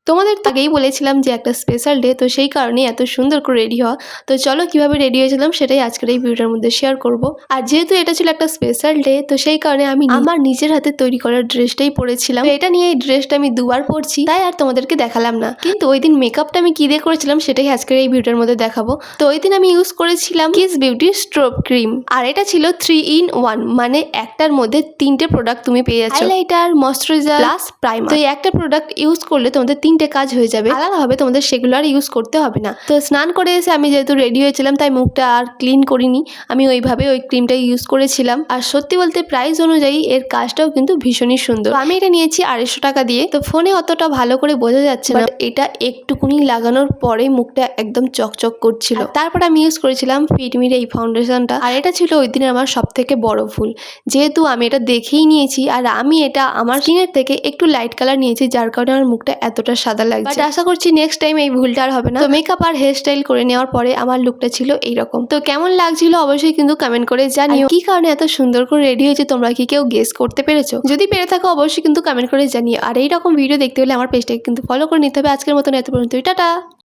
তোমাদের তো আগেই বলেছিলাম যে একটা স্পেশাল ডে, তো সেই কারণে এত সুন্দর করে রেডি হওয়া। তো চলো কিভাবে রেডি হয়েছিলাম সেটাই আজকের এই ভিডিওর মধ্যে শেয়ার করব। আর যেহেতু এটা ছিল একটা স্পেশাল ডে, তো সেই কারণে আমি আমার নিজের হাতে তৈরি করা ড্রেসটাই পরেছিলাম। তো এটা নিয়ে এই ড্রেসটা আমি দুবার পরছি, তাই আর তোমাদেরকে দেখালাম না। কিন্তু ওই দিন মেকআপটা আমি কি দিয়ে করেছিলাম সেটাই আজকের এই ভিডিওর মধ্যে দেখাবো। তো ওই দিন আমি ইউজ করেছিলাম কিস বিউটি স্ট্রোব ক্রিম, আর এটা ছিল 3 in 1, মানে একটার মধ্যে 3টে প্রোডাক্ট তুমি পেয়ে যাচ্ছ। Highlighter, moisturiser plus primer. তো এই একটা প্রোডাক্ট ইউজ করলে তোমাদের 3টে কাজ হয়ে যাবে, আলাদাভাবে তোমাদের সেগুলো আর ইউজ করতে হবে না। তো স্নান করে এসে আমি যেহেতু রেডি হয়েছিলাম, তাই মুখটা আর ক্লিন করিনি, আমি ওইভাবে ওই ক্রিমটা ইউজ করেছিলাম। আর সত্যি বলতে প্রাইস অনুযায়ী এর কাজটাও কিন্তু ভীষণই সুন্দর। আমি এটা নিয়েছি 250 টাকা দিয়ে। তো ফোনে অতটা ভালো করে বোঝা যাচ্ছে না, এটা একটুকুনি লাগানোর পরে মুখটা একদম চকচক করছিল। তারপর আমি ইউজ করেছিলাম ফিটমির এই ফাউন্ডেশনটা, আর এটা ছিল ওই দিনের আমার সব থেকে বড় ভুল, যেহেতু আমি এটা দেখেই নিয়েছি আর আমি এটা আমার স্কিনের থেকে একটু লাইট কালার নিয়েছি, যার কারণে আমার মুখটা এতটা সাদা লাগছে। আশা করছি নেক্সট টাইম এই ভুলটা আর হবে না। তো মেকআপ আর হেয়ার স্টাইল করে নেওয়ার পরে আমার লুকটা ছিল এইরকম। তো কেমন লাগছিল অবশ্যই কিন্তু কমেন্ট করে জানিও। কি কারণে এত সুন্দর করে রেডি হয়েছে তোমরা কি কেউ গেস করতে পেরেছো? যদি পেরে থাকো অবশ্যই কিন্তু কমেন্ট করে জানিও। আর এইরকম ভিডিও দেখতে হলে আমার পেজটাকে কিন্তু ফলো করে নিতে হবে। আজকের মতন এত পর্যন্ত, টাটা।